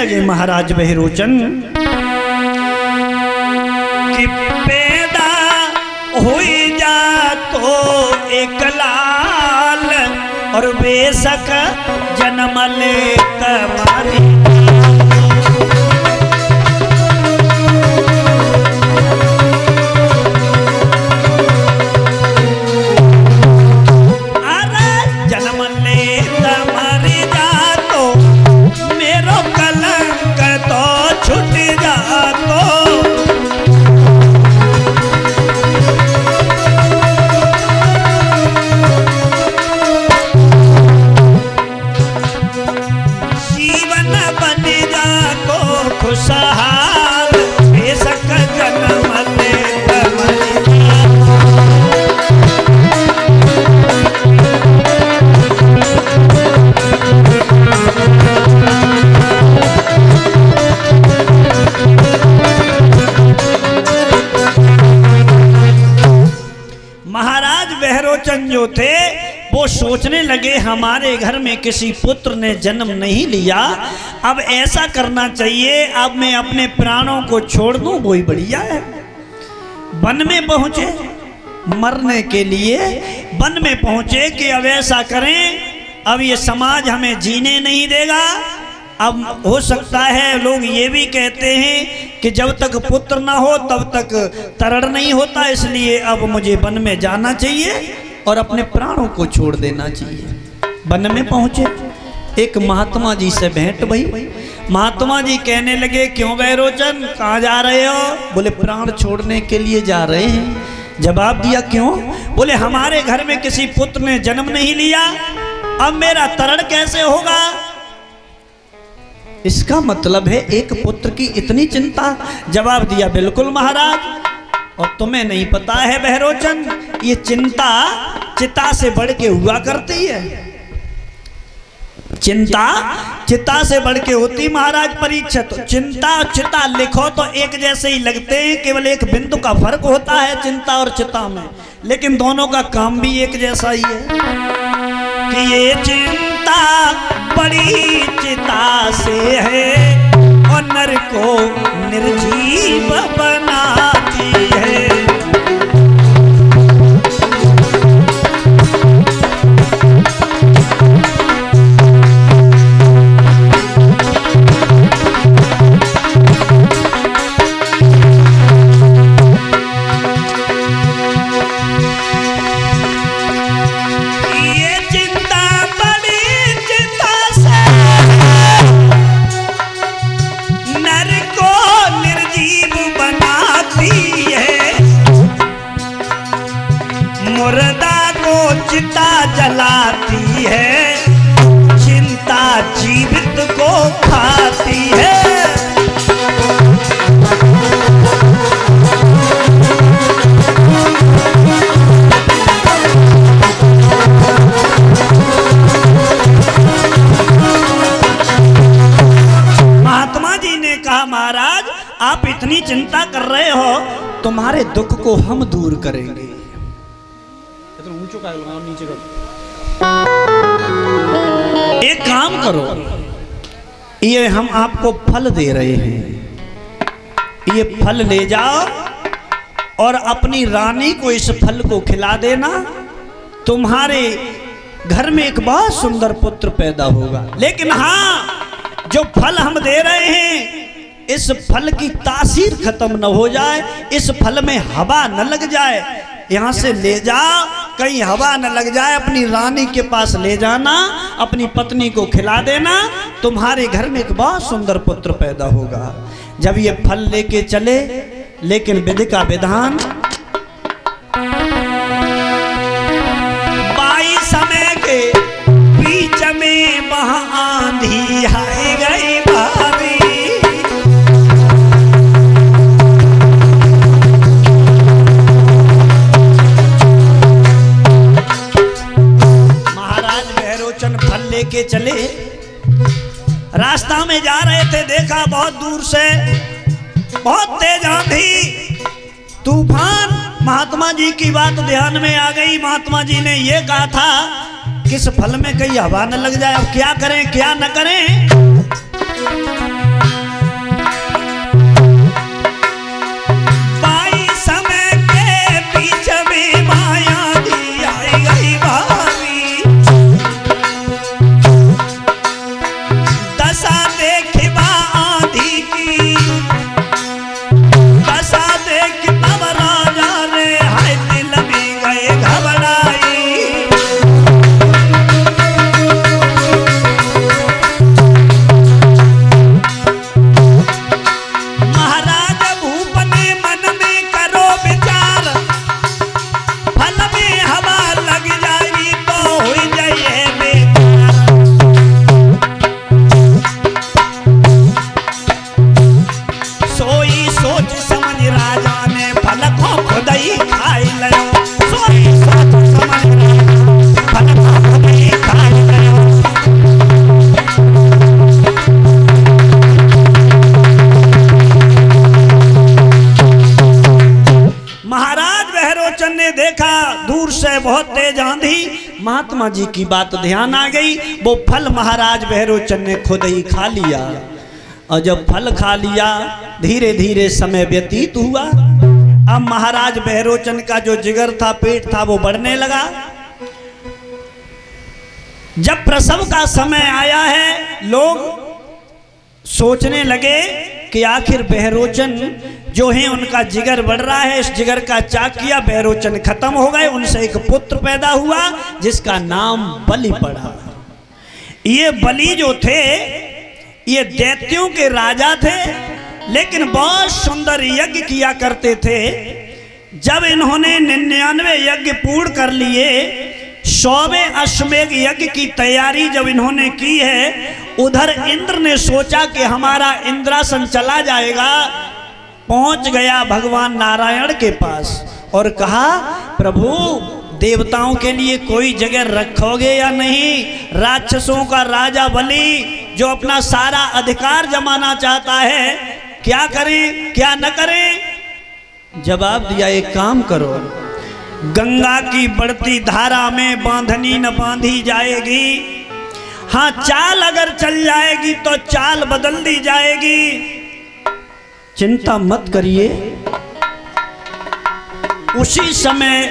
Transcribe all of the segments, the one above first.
लगे महाराज बहरोचन कि पैदा हुई जा तो एक लाल और बेशक जन्म ले तुम्हारी। जो थे वो सोचने लगे हमारे घर में किसी पुत्र ने जन्म नहीं लिया, अब ऐसा करना चाहिए, अब मैं अपने प्राणों को छोड़ दूं वही बढ़िया है। वन में पहुंचे मरने के लिए, वन में पहुंचे कि अब ऐसा करें, अब ये समाज हमें जीने नहीं देगा। अब हो सकता है लोग ये भी कहते हैं कि जब तक पुत्र ना हो तब तक तरण नहीं होता, इसलिए अब मुझे वन में जाना चाहिए और अपने प्राणों को छोड़ देना चाहिए। वन में पहुंचे, एक महात्मा जी से भेंट भई। महात्मा जी कहने लगे क्यों बहरोचन कहाँ जा रहे हो? बोले प्राण छोड़ने के लिए जा रहे हैं। जवाब दिया क्यों? बोले हमारे घर में किसी पुत्र ने जन्म नहीं लिया, अब मेरा तरण कैसे होगा? इसका मतलब है एक पुत्र की इतनी चिंता। जवाब दिया बिल्कुल महाराज, और तुम्हें नहीं पता है बहरोचन, ये चिंता चिता से बढ़ के हुआ करती है। चिंता चिता से बढ़ के होती महाराज परीक्षित। चिंता और चिता लिखो तो एक जैसे ही लगते हैं, केवल एक बिंदु का फर्क होता है चिंता और चिता में, लेकिन दोनों का काम भी एक जैसा ही है कि ये चिंता बड़ी चिता से है और नर को निर्जीव बनाती है। चिता जलाती है, चिंता जीवित को खाती है। महात्मा जी ने कहा महाराज आप इतनी चिंता कर रहे हो, तुम्हारे दुख को हम दूर करेंगे। नीचे करो, एक काम करो, ये हम आपको फल दे रहे हैं, ये फल ले जाओ और अपनी रानी को इस फल को खिला देना, तुम्हारे घर में एक बहुत सुंदर पुत्र पैदा होगा। लेकिन हाँ, जो फल हम दे रहे हैं इस फल की तासीर खत्म न हो जाए, इस फल में हवा न लग जाए, यहाँ से ले जाओ, कहीं हवा न लग जाए, अपनी रानी के पास ले जाना, अपनी पत्नी को खिला देना, तुम्हारे घर में एक बहुत सुंदर पुत्र पैदा होगा। जब ये फल लेके चले, लेकिन विधि का विधान, बाई समय के बीच में वहां आंधी आई गई भारी। के चले, रास्ता में जा रहे थे, देखा बहुत दूर से बहुत तेज आंधी तूफान। महात्मा जी की बात ध्यान में आ गई। महात्मा जी ने ये कहा था किस फल में कहीं हवा न लग जाए, अब क्या करें क्या न करें। बहुत तेज आंधी, महात्मा जी की बात ध्यान आ गई। वो फल महाराज भैरोचन ने खुद ही खा लिया, और जब फल खा लिया धीरे धीरे समय व्यतीत हुआ। अब महाराज भैरोचन का जो जिगर था, पेट था, वो बढ़ने लगा। जब प्रसव का समय आया है, लोग सोचने लगे कि आखिर भैरोचन जो है उनका जिगर बढ़ रहा है, इस जिगर का चाकिया भैरोचन खत्म हो गए। उनसे एक पुत्र पैदा हुआ जिसका नाम बलि पड़ा। ये बलि जो थे ये दैत्यों के राजा थे, लेकिन बहुत सुंदर यज्ञ किया करते थे। जब इन्होंने 99 यज्ञ पूर्ण कर लिए, 100वें अश्वमेध यज्ञ की तैयारी जब इन्होंने की है, उधर इंद्र ने सोचा कि हमारा इंद्रासन चला जाएगा। पहुंच गया भगवान नारायण के पास और कहा, प्रभु देवताओं के लिए कोई जगह रखोगे या नहीं? राक्षसों का राजा बलि जो अपना सारा अधिकार जमाना चाहता है, क्या करें क्या न करें? जवाब दिया, एक काम करो, गंगा की बढ़ती धारा में बांधनी न बांधी जाएगी। हाँ, चाल अगर चल जाएगी तो चाल बदल दी जाएगी, चिंता मत करिए। उसी समय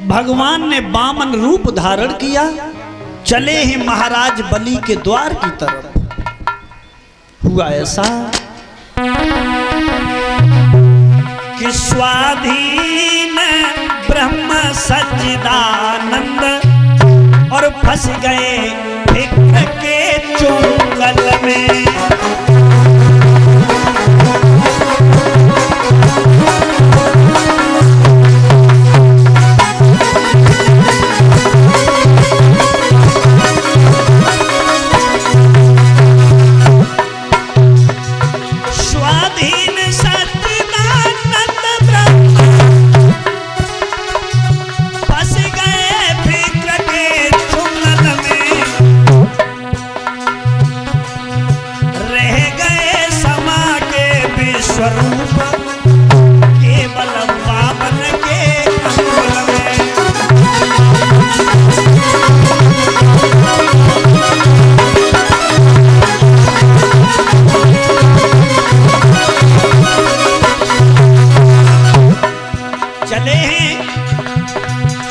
भगवान ने वामन रूप धारण किया, चले ही महाराज बलि के द्वार की तरफ। हुआ ऐसा कि स्वाधीन ब्रह्म सच्चिदानंद और फंस गए फिक्र के चुंगल में।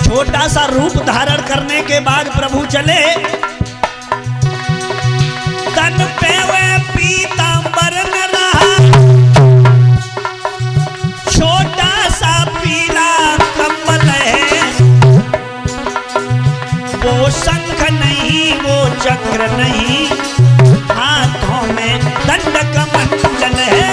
छोटा सा रूप धारण करने के बाद प्रभु चले, तन पे वे पीतांबर न रहा, छोटा सा पीला कंबल है। वो शंख नहीं, वो चक्र नहीं, हाथों में दंड कमंडल है।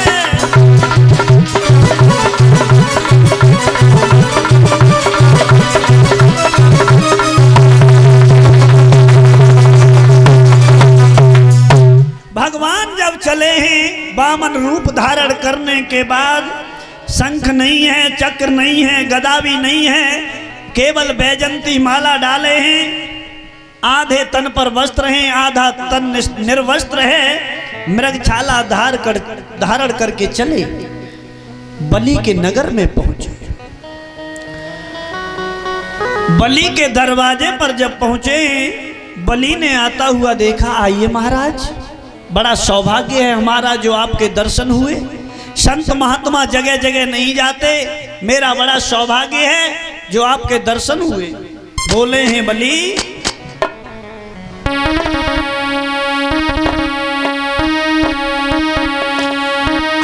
भगवान जब चले हैं वामन रूप धारण करने के बाद, शंख नहीं है, चक्र नहीं है, गदा भी नहीं है, केवल बैजंती माला डाले हैं। आधे तन पर वस्त्र हैं, आधा तन निर्वस्त्र है। मृगछाला धारण करके चले बलि के नगर में पहुंचे। बलि के दरवाजे पर जब पहुंचे, बलि ने आता हुआ देखा, आइए महाराज बड़ा सौभाग्य है हमारा जो आपके दर्शन हुए। संत महात्मा जगह जगह नहीं जाते, मेरा बड़ा सौभाग्य है जो आपके दर्शन हुए। बोले हैं बलि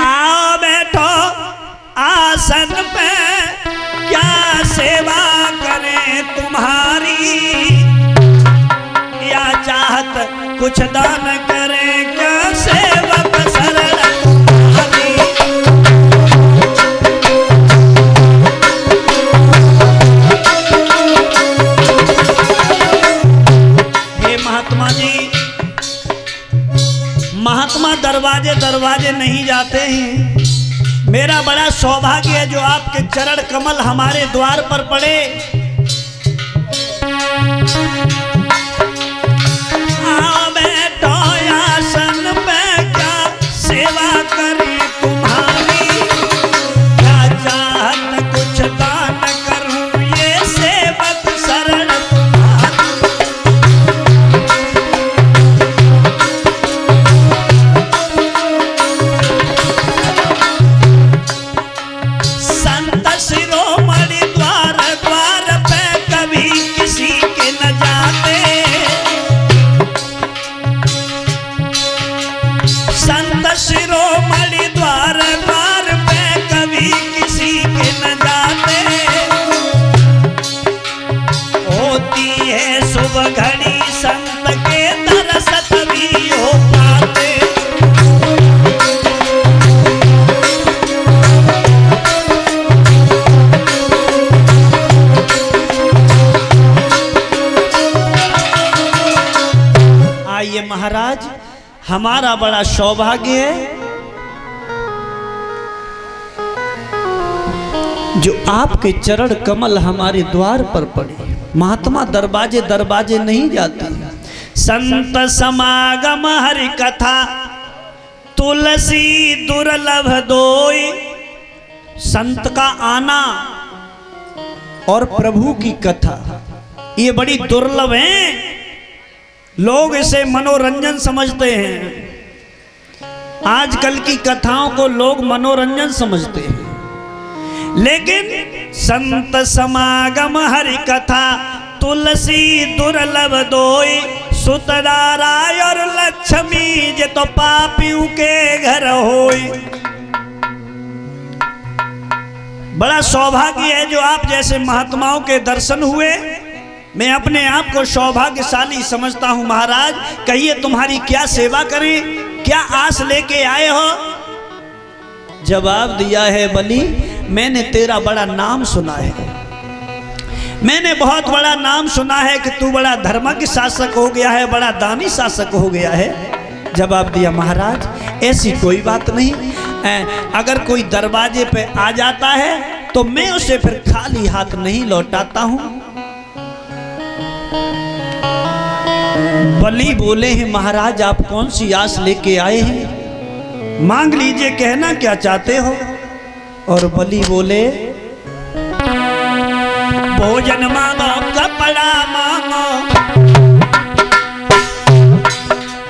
आओ बैठो आसन पे, क्या सेवा करें तुम्हारी, या चाहत कुछ दान करें, क्या सेवक शरण तुम्हारी। हे महात्मा जी, महात्मा दरवाजे दरवाजे नहीं जाते हैं, मेरा बड़ा सौभाग्य है जो आपके चरण कमल हमारे द्वार पर पड़े। आओ बैठो आसन पे, क्या सेवा करें तुम्हारी, क्या चाहत कुछ दान करूं, ये सेवक शरण तुम्हारी। संत शिरोमणि द्वार द्वार पे कभी किसी के न जाते, संत शिरोमणि द्वार द्वार पे कभी किसी के न जाते। होती है शुभ घड़ी संत के दरस भी हो पाते। आइए महाराज, हमारा बड़ा सौभाग्य है जो आपके चरण कमल हमारे द्वार पर पड़े। महात्मा दरवाजे दरवाजे नहीं जाते, संत समागम हरि कथा, तुलसी दुर्लभ दोई। संत का आना और प्रभु की कथा ये बड़ी दुर्लभ है। लोग इसे मनोरंजन समझते हैं, आजकल की कथाओं को लोग मनोरंजन समझते हैं, लेकिन संत समागम हरि कथा, तुलसी दुर्लभ दोई। सुतदाराय और लक्ष्मी जे तो पापियों के घर होई। बड़ा सौभाग्य है जो आप जैसे महात्माओं के दर्शन हुए। मैं अपने आप को सौभाग्यशाली समझता हूं। महाराज कहिए तुम्हारी क्या सेवा करें, क्या आस लेके आए हो। जवाब दिया है बलि, मैंने तेरा बड़ा नाम सुना है, मैंने बहुत बड़ा नाम सुना है कि तू बड़ा धर्मज्ञ शासक हो गया है, बड़ा दानी शासक हो गया है। जवाब दिया महाराज ऐसी कोई बात नहीं, अगर कोई दरवाजे पे आ जाता है तो मैं उसे फिर खाली हाथ नहीं लौटाता हूं। बलि बोले हैं महाराज आप कौन सी आस लेके आए हैं, मांग लीजिए, कहना क्या चाहते हो। और बलि बोले भोजन मांगो, कपड़ा मांगो,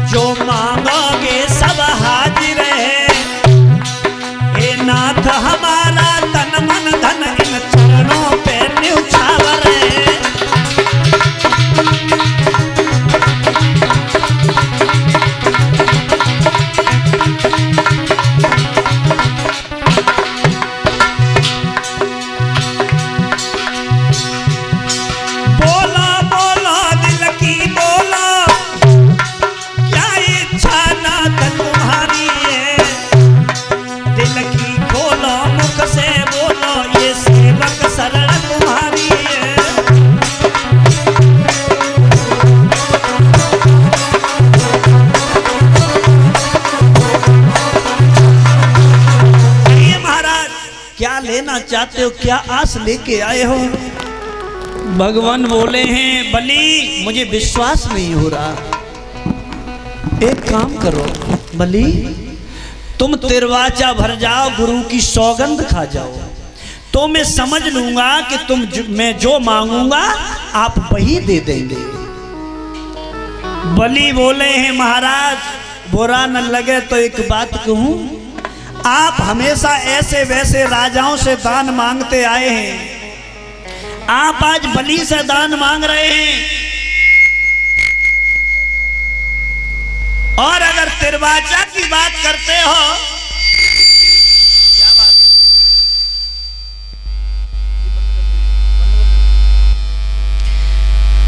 जो मांगोगे सब हाजिर है। हे नाथ हमारा तन मन धन इन चरणों पे न्यौछावर है। चाहते हो, क्या आस लेके आए हो। भगवान बोले हैं बलि मुझे विश्वास नहीं हो रहा, एक काम करो बलि तुम तिरवाचा भर जाओ, गुरु की सौगंध खा जाओ, तो मैं समझ लूंगा कि मैं जो मांगूंगा आप वही दे देंगे। बलि बोले हैं महाराज बुरा न लगे तो एक बात कहूं, आप हमेशा ऐसे वैसे राजाओं से दान मांगते आए हैं, आप आज बलि से दान मांग रहे हैं। और अगर तिरवाचा की बात करते हो, क्या बात है?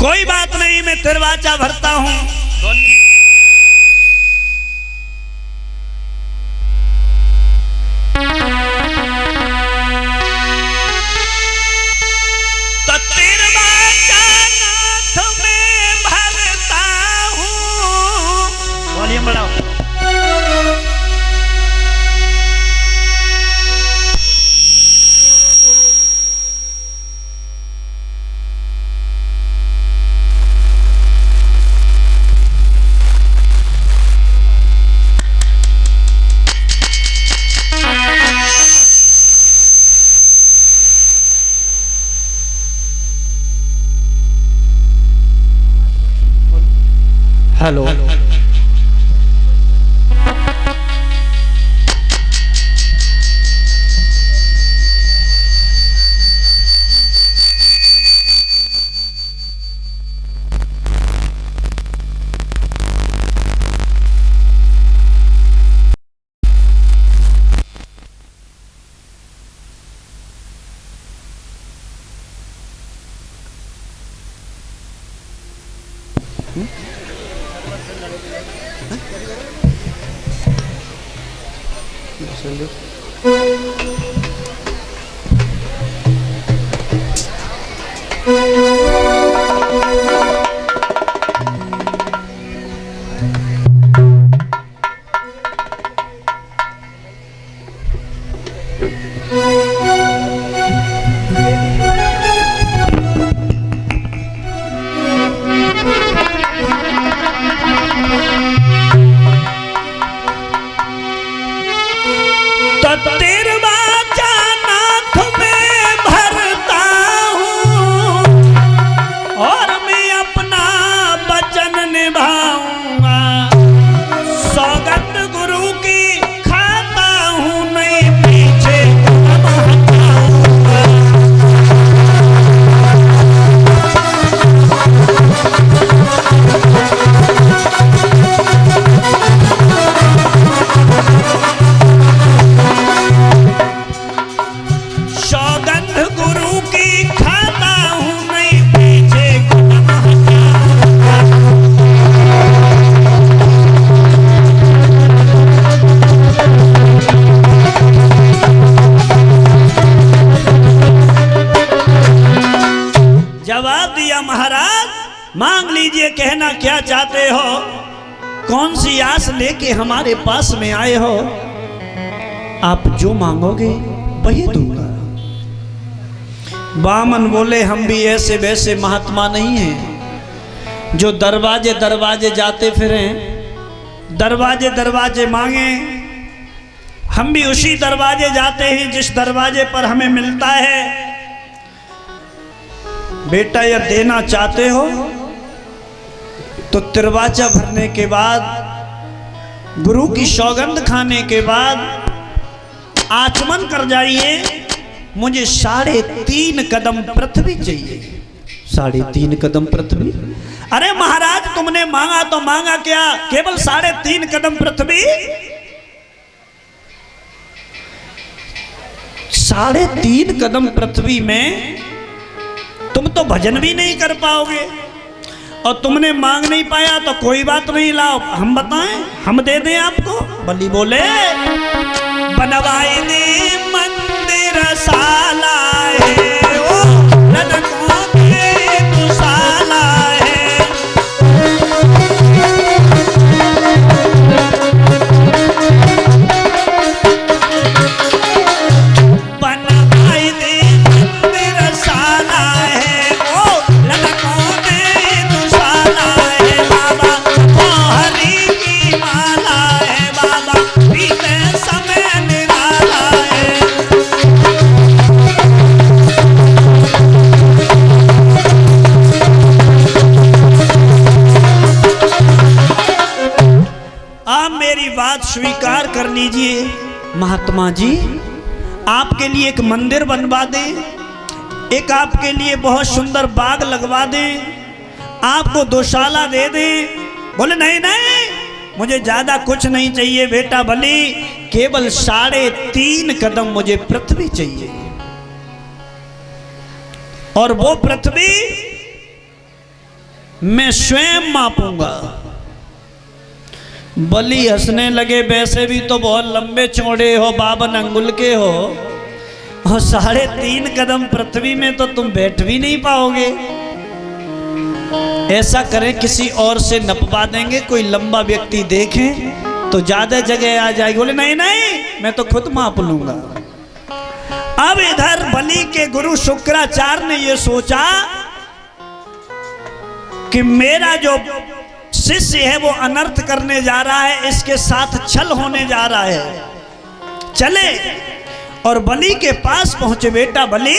कोई बात नहीं, मैं तिरवाचा भरता हूं। तो तिरवाचा नाथ में भरता हूं। वॉल्यूम बढ़ाओ। हेलो, मांग लीजिए, कहना क्या चाहते हो, कौन सी आस लेके हमारे पास में आए हो। आप जो मांगोगे वही दूंगा। बामन बोले हम भी ऐसे वैसे महात्मा नहीं हैं जो दरवाजे दरवाजे जाते फिरें, दरवाजे दरवाजे मांगे। हम भी उसी दरवाजे जाते हैं जिस दरवाजे पर हमें मिलता है। बेटा यह देना चाहते हो तो तिरवाचा भरने के बाद, गुरु की सौगंध खाने के बाद आचमन कर जाइए। मुझे 3.5 कदम पृथ्वी चाहिए। 3.5 कदम पृथ्वी? अरे महाराज तुमने मांगा तो मांगा क्या, केवल 3.5 कदम पृथ्वी? 3.5 कदम पृथ्वी में तुम तो भजन भी नहीं कर पाओगे, और तुमने मांग नहीं पाया तो कोई बात नहीं, लाओ हम बताएं, हम दे दें आपको। बलि बोले बनवाई दे मंदिर साला है, ओ लड़कों के तू साला है। बनवाई दे मंदिर साला है, ओ लड़कों के तू साला है। बाबा ओ हरि की माला है, बाबा बीते समय निराला है। बात स्वीकार कर लीजिए, महात्मा जी आपके लिए एक मंदिर बनवा दें, एक आपके लिए बहुत सुंदर बाग लगवा दें, आपको दोशाला दे दें। बोले नहीं नहीं, मुझे ज्यादा कुछ नहीं चाहिए बेटा बलि, केवल 3.5 कदम मुझे पृथ्वी चाहिए, और वो पृथ्वी मैं स्वयं मापूंगा। बलि हंसने लगे, वैसे भी तो बहुत लंबे चौड़े हो, 52 अंगुल के हो, और 3.5 कदम पृथ्वी में तो तुम बैठ भी नहीं पाओगे। ऐसा करें किसी और से नपवा देंगे, कोई लंबा व्यक्ति देखें तो ज्यादा जगह आ जाएगी। बोले नहीं नहीं, मैं तो खुद माप लूंगा। अब इधर बलि के गुरु शुक्राचार्य ने यह सोचा कि मेरा जो शिष्य है वो अनर्थ करने जा रहा है, इसके साथ छल होने जा रहा है। चले और बलि के पास पहुंचे। बेटा बलि,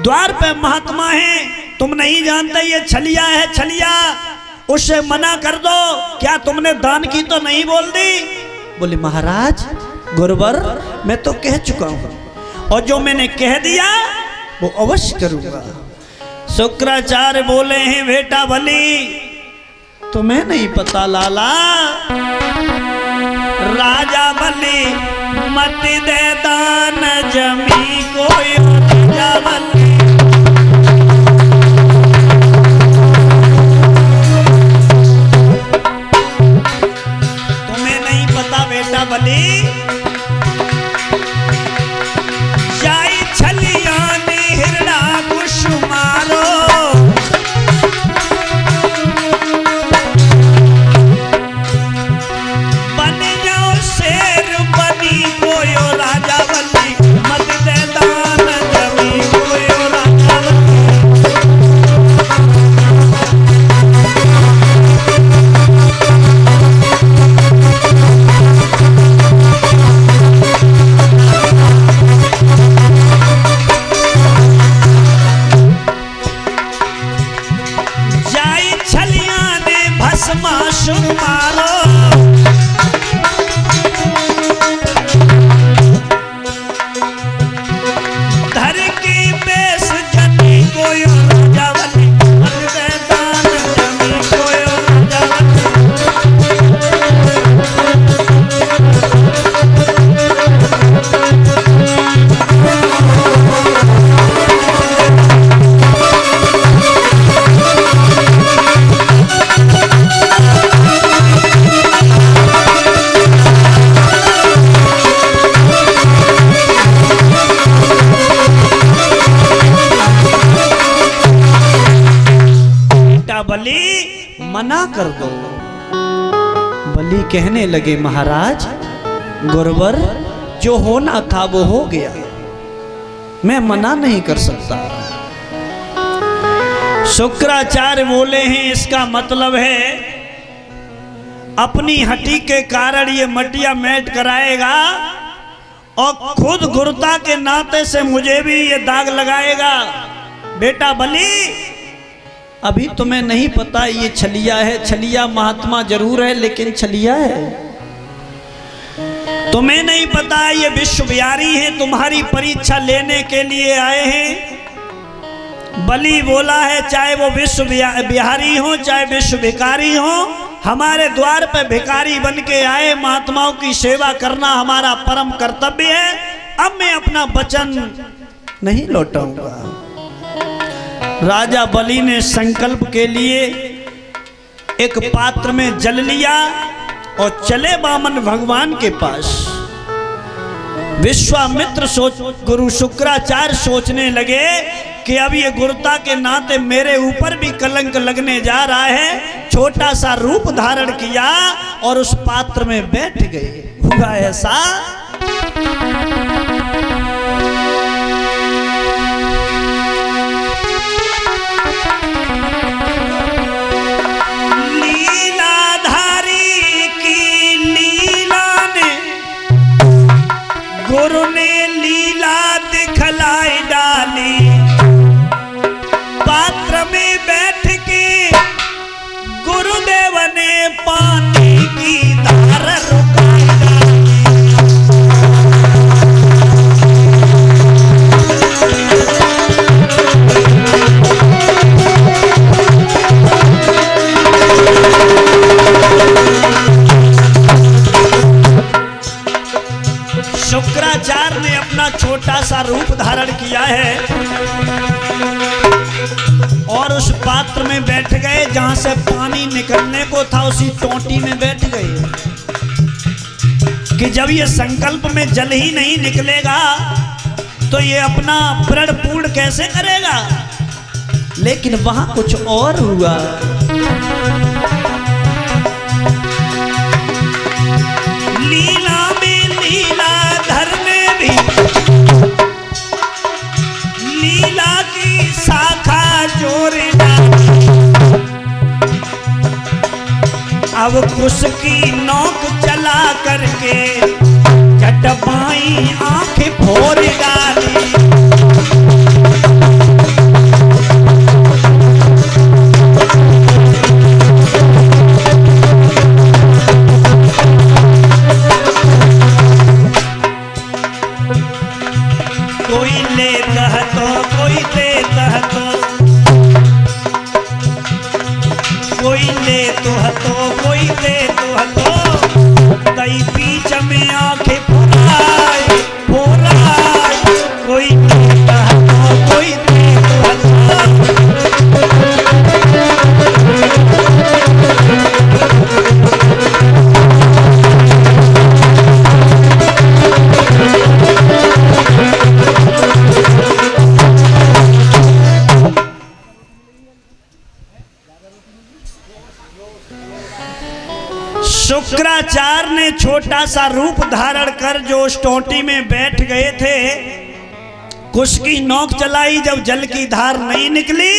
द्वार पे महात्मा है, तुम नहीं जानते ये छलिया है, छलिया, उससे मना कर दो। क्या तुमने दान की तो नहीं बोल दी? बोले महाराज गुरुवर, मैं तो कह चुका हूं, और जो मैंने कह दिया वो अवश्य करूंगा। शुक्राचार्य बोले हैं, बेटा बलि तुम्हें नहीं पता लाला, राजा बलि मत दे दान जमी को, राजा बलि तुम्हें नहीं पता बेटा बलि, जाई छलिया ने हिरड़ा कुश मारो, मना कर दो। बलि कहने लगे महाराज गुरुवर, जो होना था वो हो गया, मैं मना नहीं कर सकता। शुक्राचार्य बोले हैं, इसका मतलब है अपनी हटी के कारण ये मटिया मैट कराएगा और खुद गुरुता के नाते से मुझे भी ये दाग लगाएगा। बेटा बलि अभी तुम्हें नहीं पता ये छलिया है, छलिया महात्मा जरूर है लेकिन छलिया है। तुम्हें नहीं पता ये विश्व बिहारी है, तुम्हारी परीक्षा लेने के लिए आए हैं। बलि बोला है चाहे वो विश्व बिहारी हो चाहे विश्व भिखारी हो, हमारे द्वार पे भिखारी बन के आए, महात्माओं की सेवा करना हमारा परम कर्तव्य है। अब मैं अपना वचन नहीं लौटाऊंगा। राजा बलि ने संकल्प के लिए एक पात्र में जल लिया और चले वामन भगवान के पास। विश्वामित्र गुरु शुक्राचार्य सोचने लगे कि अब ये गुरुता के नाते मेरे ऊपर भी कलंक लगने जा रहा है। छोटा सा रूप धारण किया और उस पात्र में बैठ गए। हुआ ऐसा गुरु ने लीला दिखलाई डाली। पात्र में बैठ के गुरुदेव ने पानी की धार रुका शुक्राचार्य ने अपना छोटा सा रूप धारण किया है और उस पात्र में बैठ गए। जहां से पानी निकलने को था उसी टोंटी में बैठ गए कि जब ये संकल्प में जल ही नहीं निकलेगा तो ये अपना प्रण पूर्ण कैसे करेगा। लेकिन वहां कुछ और हुआ। लीला में लीला धर में भी लीला की शाखा जोड़ना। अब कुश की नोक चला करके चटबाई आंखें फोड़ डाली। कोई लेता है तो कोई देता है तो कोई ले तो है तो कोई दे तो है तो कई बीच में आंखें फोड़ाए फोड़ाए। कोई लेता है तो कोई दे तो है शुक्राचार्य ने छोटा सा रूप धारण कर जो उस टोंटी में बैठ गए थे, कुश की नोक चलाई। जब जल की धार नहीं निकली,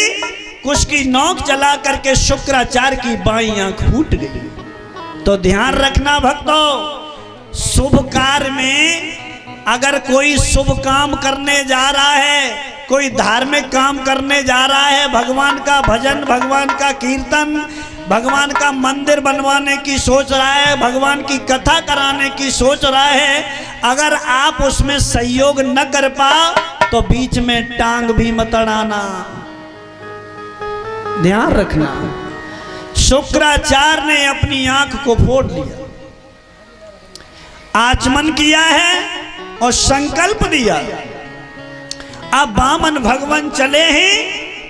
कुश की नोक चला करके शुक्राचार्य की बाईं आंख फूट गई। तो ध्यान रखना भक्तों, शुभ कार्य में अगर कोई शुभ काम करने जा रहा है, कोई धार्मिक काम करने जा रहा है, भगवान का भजन, भगवान का कीर्तन, भगवान का मंदिर बनवाने की सोच रहा है, भगवान की कथा कराने की सोच रहा है, अगर आप उसमें सहयोग न कर पाओ तो बीच में टांग भी मत अड़ाना। ध्यान रखना। शुक्राचार्य ने अपनी आंख को फोड़ लिया, आचमन किया है और संकल्प दिया। अब वामन भगवान चले हैं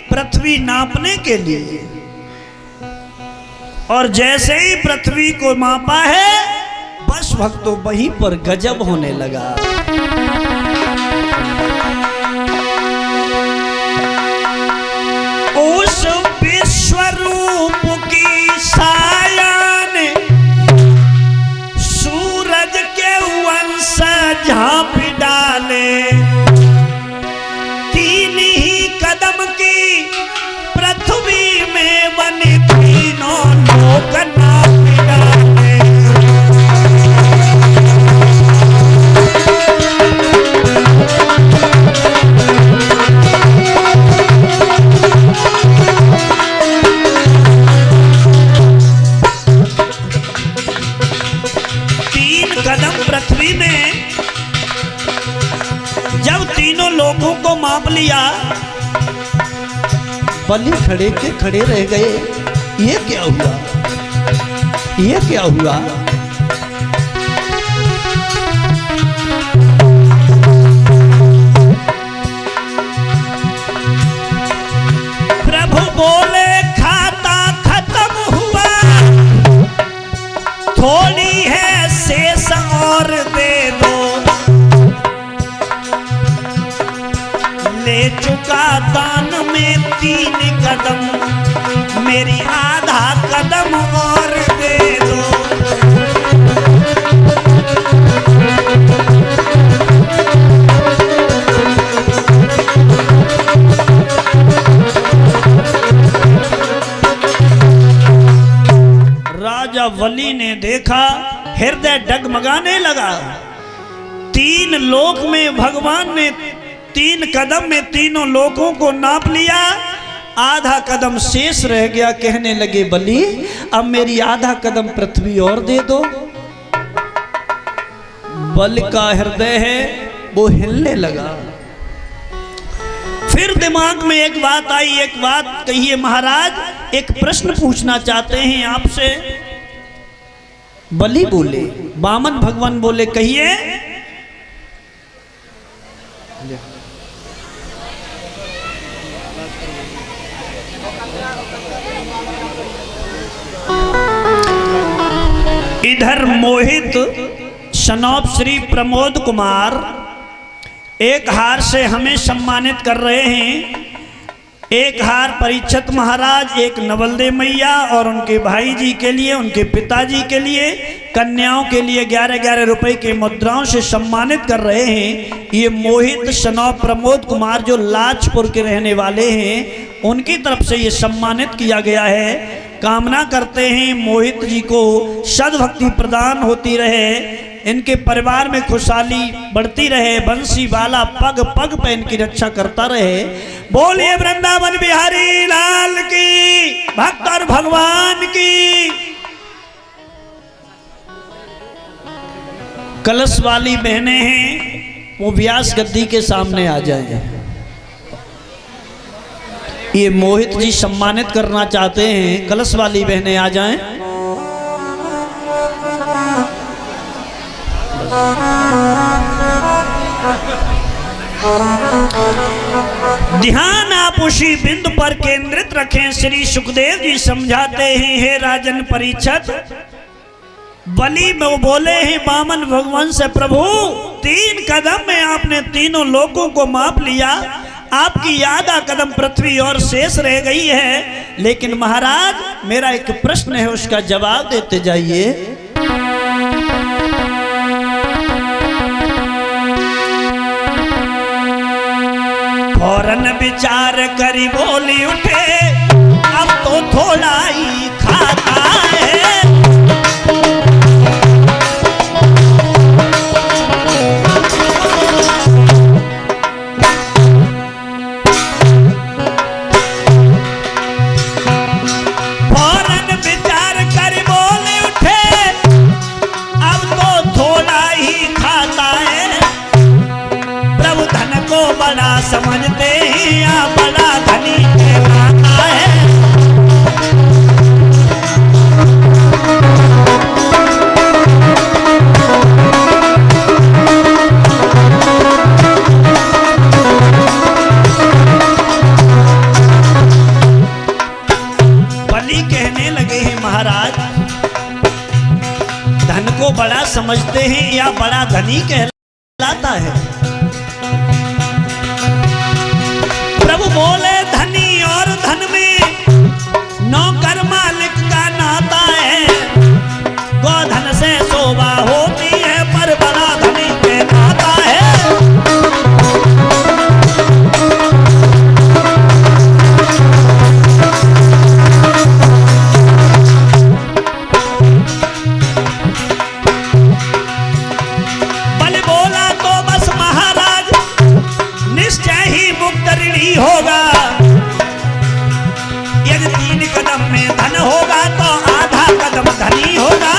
पृथ्वी नापने के लिए, और जैसे ही पृथ्वी को मापा है बस भक्तों वहीं पर गजब होने लगा। उस विश्वरूप की साया ने सूरज के वंश झांप डाले। तीन ही कदम की पृथ्वी में बने तीनों लोक नाप डाले। तीन कदम पृथ्वी में जब तीनों लोगों को माप लिया, बलि खड़े के खड़े रह गए। ये क्या हुआ, ये क्या हुआ। प्रभु बोले खाता खत्म हुआ, थोड़ी है शेष और दे दो। ले चुका दान में 3 कदम, मेरी आधा कदम और दे दो। राजा बलि ने देखा, हृदय डगमगाने लगा। 3 लोक में भगवान ने 3 कदम में तीनों लोगों को नाप लिया, आधा कदम शेष रह गया। कहने लगे बलि अब मेरी आधा कदम पृथ्वी और दे दो। बल का हृदय है वो हिलने लगा। फिर दिमाग में एक बात आई, एक बात कहिए महाराज, एक प्रश्न पूछना चाहते हैं आपसे। बलि बोले, वामन भगवान बोले कहिए। इधर मोहित सनौप श्री प्रमोद कुमार एक हार से हमें सम्मानित कर रहे हैं। एक हार परीक्षित महाराज, एक नवलदेव मैया और उनके भाई जी के लिए, उनके पिताजी के लिए, कन्याओं के लिए 11-11 रुपए के मुद्राओं से सम्मानित कर रहे हैं। ये मोहित सनौप प्रमोद कुमार जो लाजपुर के रहने वाले हैं, उनकी तरफ से ये सम्मानित किया गया है। कामना करते हैं मोहित जी को सद्भक्ति प्रदान होती रहे, इनके परिवार में खुशहाली बढ़ती रहे, बंसी वाला पग पग पे इनकी रक्षा करता रहे। बोलिए वृंदावन बिहारी लाल की, भक्त और भगवान की। कलश वाली बहनें हैं, वो व्यास गद्दी के सामने आ जाएं। ये मोहित जी सम्मानित करना चाहते हैं, कलश वाली बहनें आ जाएं। ध्यान आप उसी बिंदु पर केंद्रित रखें। श्री सुखदेव जी समझाते हैं, हे राजन परीक्षित, बलि में वो बोले हैं वामन भगवान से, प्रभु 3 कदम में आपने तीनों लोगों को माप लिया, आपकी आधा कदम पृथ्वी और शेष रह गई है। लेकिन महाराज मेरा एक प्रश्न है, उसका जवाब देते जाइए। फौरन विचार करी बोली उठे, अब तो थोड़ा ही खाता है। समझते हैं या बड़ा धनी कहलाता है। बलि कहने लगे हैं, महाराज धन को बड़ा समझते हैं या बड़ा धनी कहलाता है। बोले धनी और धन में नौकर मालिक का नाता है। गोधन से शोभा होती है, पर बड़ा धनी कहलाता है। बलि बोला तो बस महाराज निश्चय ही मुक्त ऋणी होगा। यदि 3 कदम में धन होगा तो आधा कदम धनी होगा।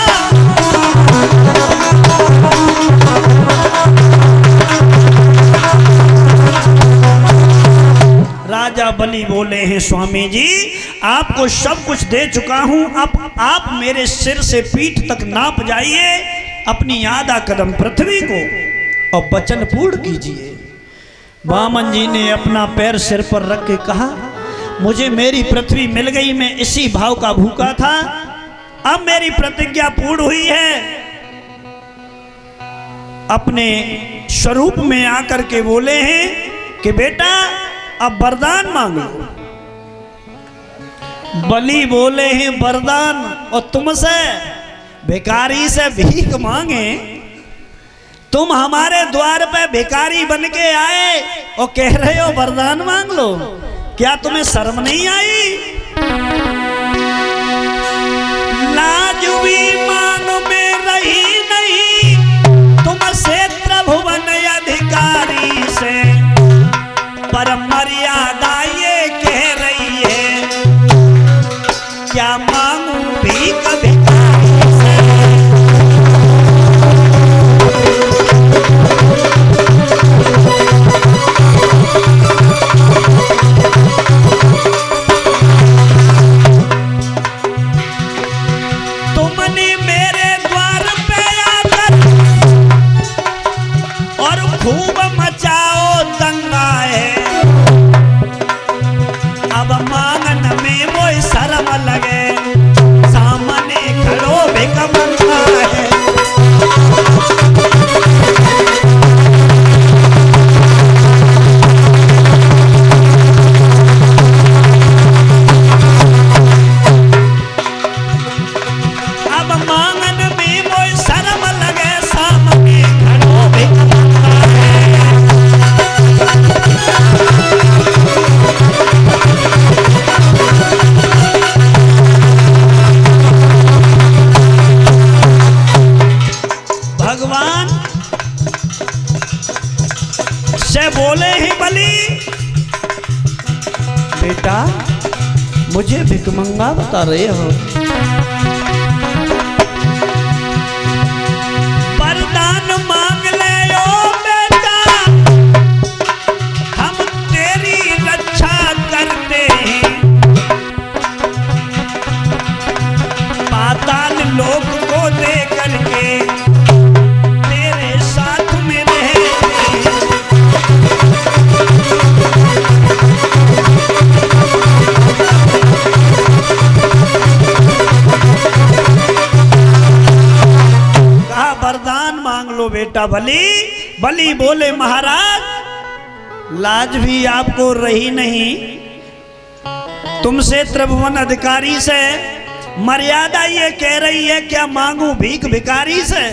राजा बलि बोले हैं, स्वामी जी आपको सब कुछ दे चुका हूं, अब आप मेरे सिर से पीठ तक नाप जाइए अपनी आधा कदम पृथ्वी को और वचन पूर्ण कीजिए। वामन जी ने अपना पैर सिर पर रख के कहा, मुझे मेरी पृथ्वी मिल गई, मैं इसी भाव का भूखा था, अब मेरी प्रतिज्ञा पूर्ण हुई है। अपने स्वरूप में आकर के बोले हैं कि बेटा अब वरदान मांगो। बलि बोले हैं वरदान, और तुमसे भिखारी से भीख मांगे। तुम हमारे द्वार पे भिखारी बन के आए और कह रहे हो वरदान मांग लो, क्या तुम्हें शर्म नहीं आई? लाज भी मान में रही नहीं, तुमसे त्रिभुवन अधिकारी से परम मर्यादा ये कह रही है, क्या मांगू भीख भिखारी से। तुमने मेरे द्वार लगे सामने खड़ो भिकमंगा है। अब मांगन में मोय शर्म लगे सामने खड़ो भिकमंगा है। भगवान से बोले ही बलि, बेटा मुझे भिकमंगा बता रहे हो, वरदान मांग ले ओ बेटा, हम तेरी रक्षा करते हैं, पाताल लोक को दे करके तेरे साथ में रहते हैं। कहा वरदान मांग लो बेटा बलि। बलि बोले महाराज लाज भी आपको रही नहीं, तुमसे त्रिभुवन अधिकारी से मर्यादा ये कह रही है क्या मांगू भीख भिखारी से।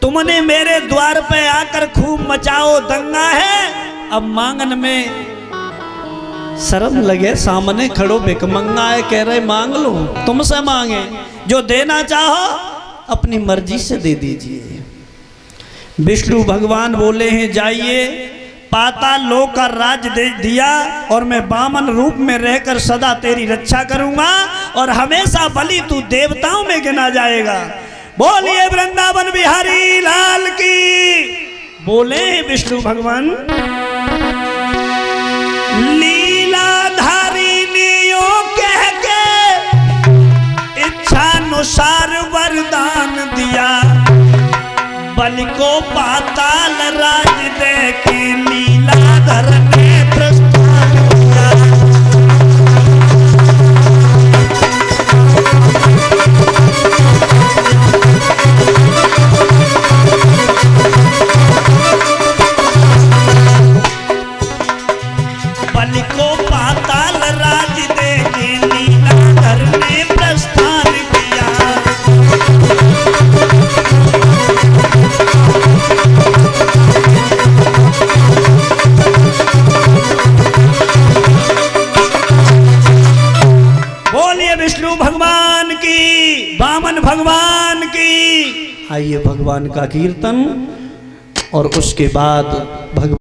तुमने मेरे द्वार पे आकर खूब मचाओ दंगा है, अब मांगन में शर्म लगे सामने खड़ो भिकमंगा है, कह रहे मांग लो, तुमसे मांगे, जो देना चाहो अपनी मर्जी से दे दीजिए। विष्णु भगवान बोले हैं जाइए, पाताल लोक का राज दे दिया और मैं वामन रूप में रहकर सदा तेरी रक्षा करूंगा और हमेशा बलि तू देवताओं में गिना जाएगा। बोलिए वृंदावन बिहारी लाल की। बोले विष्णु भगवान लीलाधारिणियों कह के इच्छानुसार वरदान दिया, बलि को पाताल राज दे के लीलाधर ने प्रस्थान किया। बलि को पाताल राज दे के लीलाधर ने प्रस्थान किया। बोलिए विष्णु भगवान की, वामन भगवान की। आइए भगवान का कीर्तन और उसके बाद भगवान